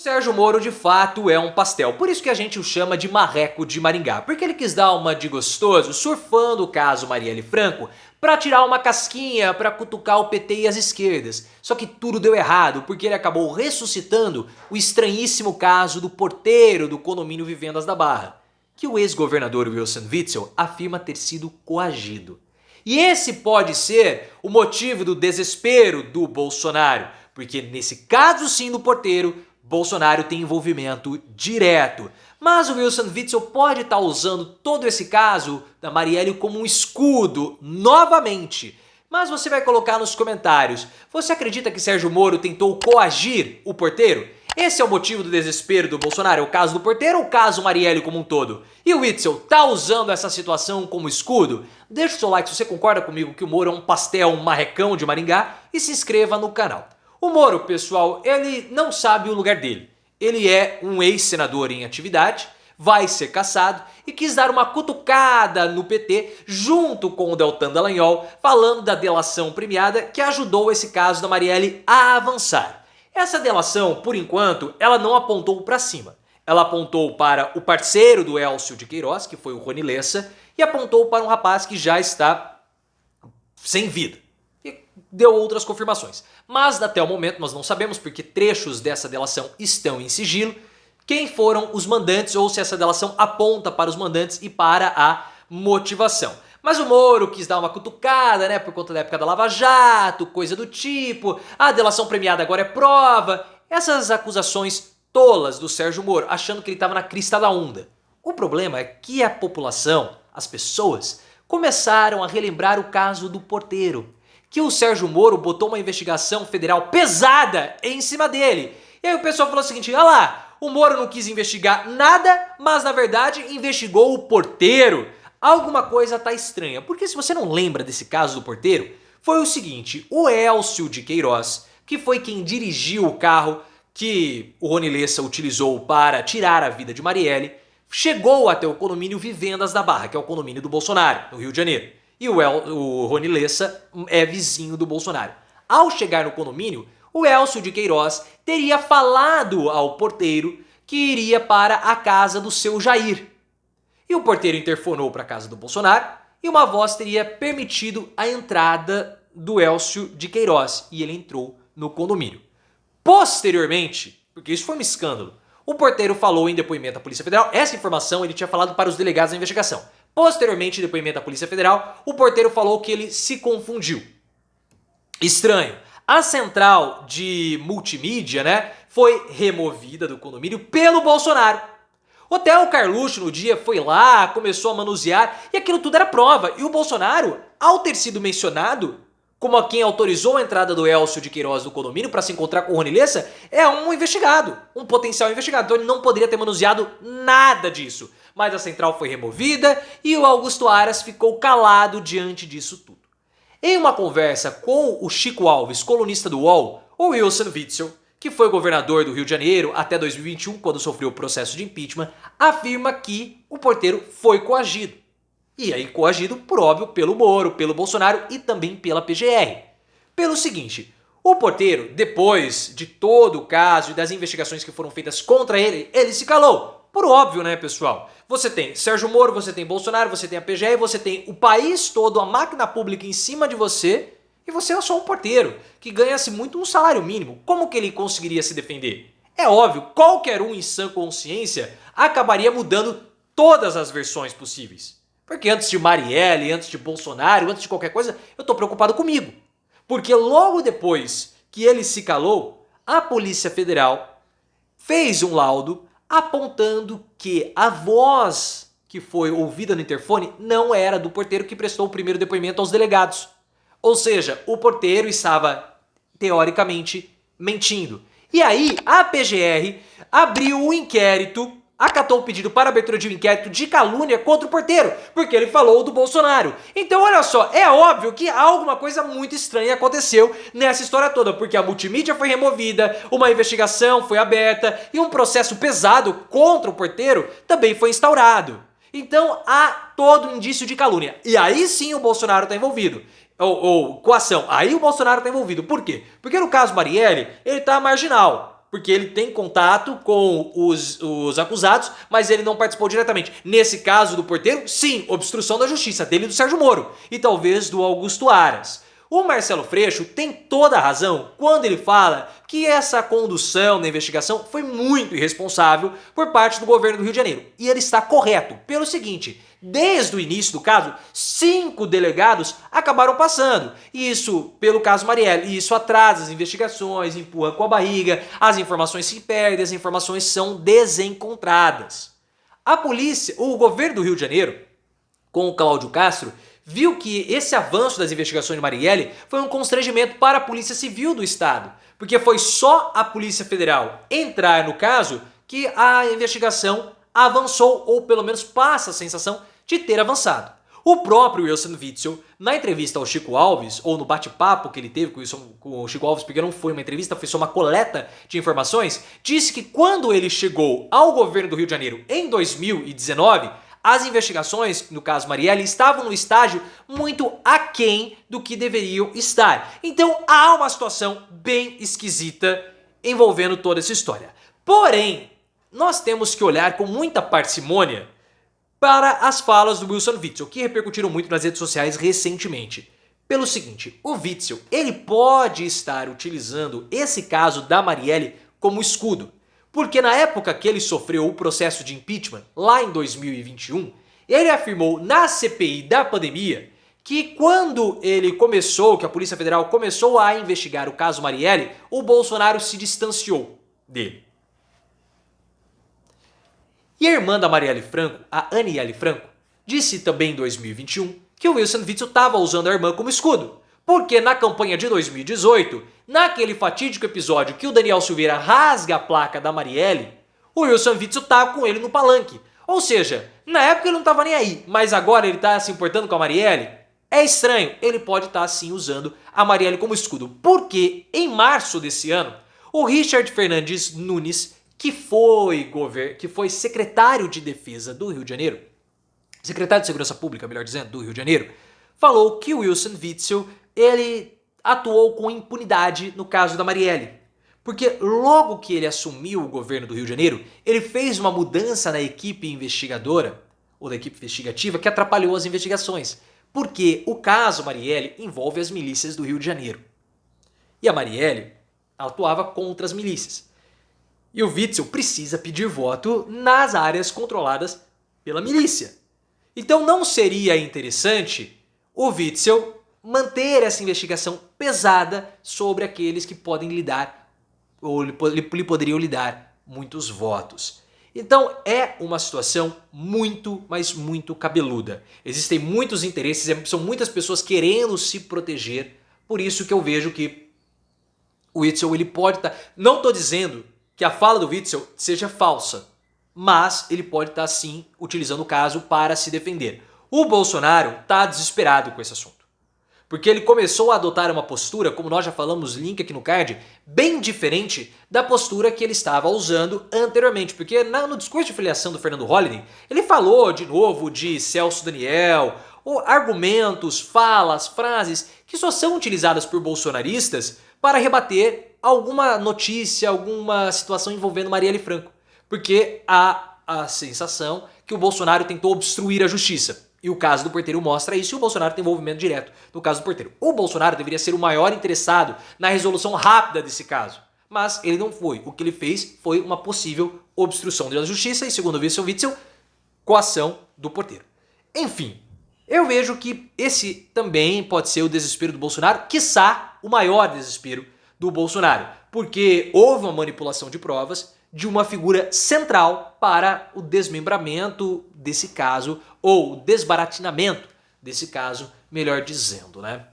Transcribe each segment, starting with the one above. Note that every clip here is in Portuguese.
Sérgio Moro de fato é um pastel, por isso que a gente o chama de marreco de Maringá, porque ele quis dar uma de gostoso surfando o caso Marielle Franco para tirar uma casquinha para cutucar o PT e as esquerdas. Só que tudo deu errado, porque ele acabou ressuscitando o estranhíssimo caso do porteiro do condomínio Vivendas da Barra, que o ex-governador Wilson Witzel afirma ter sido coagido. E esse pode ser o motivo do desespero do Bolsonaro, porque nesse caso sim do porteiro, Bolsonaro tem envolvimento direto. Mas o Wilson Witzel pode estar usando todo esse caso da Marielle como um escudo novamente. Mas você vai colocar nos comentários, você acredita que Sérgio Moro tentou coagir o porteiro? Esse é o motivo do desespero do Bolsonaro, é o caso do porteiro ou o caso Marielle como um todo? E o Witzel tá usando essa situação como escudo? Deixa o seu like se você concorda comigo que o Moro é um pastel, um marrecão de Maringá e se inscreva no canal. O Moro, pessoal, ele não sabe o lugar dele. Ele é um ex-senador em atividade, vai ser cassado e quis dar uma cutucada no PT junto com o Deltan Dallagnol, falando da delação premiada que ajudou esse caso da Marielle a avançar. Essa delação, por enquanto, ela não apontou para cima. Ela apontou para o parceiro do Elcio de Queiroz, que foi o Rony Lessa, e apontou para um rapaz que já está sem vida. E deu outras confirmações. Mas até o momento nós não sabemos, porque trechos dessa delação estão em sigilo, quem foram os mandantes ou se essa delação aponta para os mandantes e para a motivação. Mas o Moro quis dar uma cutucada, né, por conta da época da Lava Jato, coisa do tipo, a delação premiada agora é prova, essas acusações tolas do Sérgio Moro, achando que ele estava na crista da onda. O problema é que a população, as pessoas, começaram a relembrar o caso do porteiro, que o Sérgio Moro botou uma investigação federal pesada em cima dele. E aí o pessoal falou o seguinte, olha lá, o Moro não quis investigar nada, mas na verdade investigou o porteiro. Alguma coisa tá estranha, porque se você não lembra desse caso do porteiro, foi o seguinte, o Elcio de Queiroz, que foi quem dirigiu o carro que o Rony Lessa utilizou para tirar a vida de Marielle, chegou até o condomínio Vivendas da Barra, que é o condomínio do Bolsonaro, no Rio de Janeiro. E o Rony Lessa é vizinho do Bolsonaro. Ao chegar no condomínio, o Elcio de Queiroz teria falado ao porteiro que iria para a casa do seu Jair. E o porteiro interfonou para a casa do Bolsonaro e uma voz teria permitido a entrada do Elcio de Queiroz. E ele entrou no condomínio. Posteriormente, porque isso foi um escândalo, o porteiro falou em depoimento à Polícia Federal, essa informação ele tinha falado para os delegados da investigação. Posteriormente, em depoimento à Polícia Federal, o porteiro falou que ele se confundiu. Estranho. A central de multimídia, né, foi removida do condomínio pelo Bolsonaro. O Theo Carluxo no dia foi lá, começou a manusear e aquilo tudo era prova. E o Bolsonaro, ao ter sido mencionado como quem autorizou a entrada do Elcio de Queiroz no condomínio para se encontrar com o Rony Lessa, é um investigado, um potencial investigado. Então ele não poderia ter manuseado nada disso. Mas a central foi removida e o Augusto Aras ficou calado diante disso tudo. Em uma conversa com o Chico Alves, colunista do UOL, o Wilson Witzel, que foi governador do Rio de Janeiro até 2021, quando sofreu o processo de impeachment, afirma que o porteiro foi coagido. E aí coagido, por óbvio, pelo Moro, pelo Bolsonaro e também pela PGR. Pelo seguinte, o porteiro, depois de todo o caso e das investigações que foram feitas contra ele, ele se calou. Por óbvio, né, pessoal? Você tem Sérgio Moro, você tem Bolsonaro, você tem a PGR, você tem o país todo, a máquina pública em cima de você, e você é só um porteiro, que ganha-se muito um salário mínimo. Como que ele conseguiria se defender? É óbvio, qualquer um em sã consciência acabaria mudando todas as versões possíveis. Porque antes de Marielle, antes de Bolsonaro, antes de qualquer coisa, eu tô preocupado comigo. Porque logo depois que ele se calou, a Polícia Federal fez um laudo apontando que a voz que foi ouvida no interfone não era do porteiro que prestou o primeiro depoimento aos delegados. Ou seja, o porteiro estava, teoricamente, mentindo. E aí, a PGR abriu um inquérito, acatou o pedido para abertura de um inquérito de calúnia contra o porteiro, porque ele falou do Bolsonaro. Então, olha só, é óbvio que alguma coisa muito estranha aconteceu nessa história toda, porque a multimídia foi removida, uma investigação foi aberta e um processo pesado contra o porteiro também foi instaurado. Então, há todo indício de calúnia. E aí sim o Bolsonaro está envolvido. Ou coação. Aí o Bolsonaro está envolvido. Por quê? Porque no caso Marielle, ele está marginal. porque ele tem contato com os acusados, mas ele não participou diretamente. Nesse caso do Porteiro, sim, obstrução da justiça, dele e do Sérgio Moro, e talvez do Augusto Aras. O Marcelo Freixo tem toda a razão quando ele fala que essa condução da investigação foi muito irresponsável por parte do governo do Rio de Janeiro. E ele está correto pelo seguinte: desde o início do caso, 5 delegados acabaram passando. Isso pelo caso Marielle. E isso atrasa as investigações, empurra com a barriga, as informações se perdem, as informações são desencontradas. A polícia, o governo do Rio de Janeiro, com o Cláudio Castro, viu que esse avanço das investigações de Marielle foi um constrangimento para a Polícia Civil do Estado, porque foi só a Polícia Federal entrar no caso que a investigação avançou, ou pelo menos passa a sensação de ter avançado. O próprio Wilson Witzel, na entrevista ao Chico Alves, ou no bate-papo que ele teve com o Chico Alves, porque não foi uma entrevista, foi só uma coleta de informações, disse que quando ele chegou ao governo do Rio de Janeiro em 2019, as investigações, no caso Marielle, estavam no estágio muito aquém do que deveriam estar. Então há uma situação bem esquisita envolvendo toda essa história. Porém, nós temos que olhar com muita parcimônia para as falas do Wilson Witzel, que repercutiram muito nas redes sociais recentemente. Pelo seguinte, o Witzel, ele pode estar utilizando esse caso da Marielle como escudo. Porque na época que ele sofreu o processo de impeachment, lá em 2021, ele afirmou na CPI da pandemia que quando ele começou, que a Polícia Federal começou a investigar o caso Marielle, o Bolsonaro se distanciou dele. E a irmã da Marielle Franco, a Aniele Franco, disse também em 2021 que o Wilson Witzel estava usando a irmã como escudo. Porque na campanha de 2018, naquele fatídico episódio que o Daniel Silveira rasga a placa da Marielle, o Wilson Witzel estava com ele no palanque. Ou seja, na época ele não estava nem aí, mas agora ele está se importando com a Marielle? É estranho, ele pode estar sim usando a Marielle como escudo. Porque em março desse ano, o Richard Fernandes Nunes, que foi secretário de Defesa do Rio de Janeiro, secretário de Segurança Pública, melhor dizendo, do Rio de Janeiro, falou que o Wilson Witzel ele atuou com impunidade no caso da Marielle. Porque logo que ele assumiu o governo do Rio de Janeiro, ele fez uma mudança na equipe investigadora, ou da equipe investigativa, que atrapalhou as investigações. Porque o caso Marielle envolve as milícias do Rio de Janeiro. E a Marielle atuava contra as milícias. E o Witzel precisa pedir voto nas áreas controladas pela milícia. Então não seria interessante o Witzel manter essa investigação pesada sobre aqueles que podem lhe dar, ou lhe poderiam lhe dar muitos votos. Então é uma situação muito, mas muito cabeluda. Existem muitos interesses, são muitas pessoas querendo se proteger, por isso que eu vejo que o Witzel ele pode estar... Não estou dizendo que a fala do Witzel seja falsa, mas ele pode estar sim utilizando o caso para se defender. O Bolsonaro está desesperado com esse assunto. Porque ele começou a adotar uma postura, como nós já falamos, link aqui no card, bem diferente da postura que ele estava usando anteriormente. Porque no discurso de filiação do Fernando Holliday, ele falou de novo de Celso Daniel, ou argumentos, falas, frases que só são utilizadas por bolsonaristas para rebater alguma notícia, alguma situação envolvendo Marielle Franco. Porque há a sensação que o Bolsonaro tentou obstruir a justiça. E o caso do Porteiro mostra isso, e o Bolsonaro tem envolvimento direto no caso do Porteiro. O Bolsonaro deveria ser o maior interessado na resolução rápida desse caso, mas ele não foi. O que ele fez foi uma possível obstrução da justiça e, segundo o Wilson Witzel, coação do Porteiro. Enfim, eu vejo que esse também pode ser o desespero do Bolsonaro, quiçá o maior desespero do Bolsonaro, porque houve uma manipulação de provas de uma figura central para o desmembramento desse caso, ou desbaratinamento desse caso, melhor dizendo, né?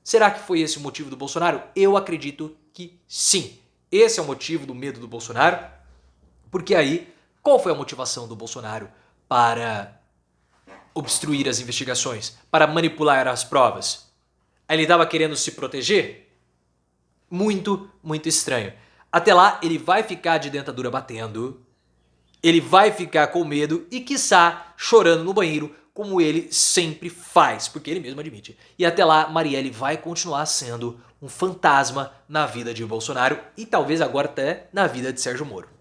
Será que foi esse o motivo do Bolsonaro? Eu acredito que sim. Esse é o motivo do medo do Bolsonaro, porque aí, qual foi a motivação do Bolsonaro para obstruir as investigações, para manipular as provas? Ele estava querendo se proteger? Muito, muito estranho. Até lá, ele vai ficar de dentadura batendo, ele vai ficar com medo e, quiçá, chorando no banheiro, como ele sempre faz, porque ele mesmo admite. E até lá, Marielle vai continuar sendo um fantasma na vida de Bolsonaro e talvez agora até na vida de Sérgio Moro.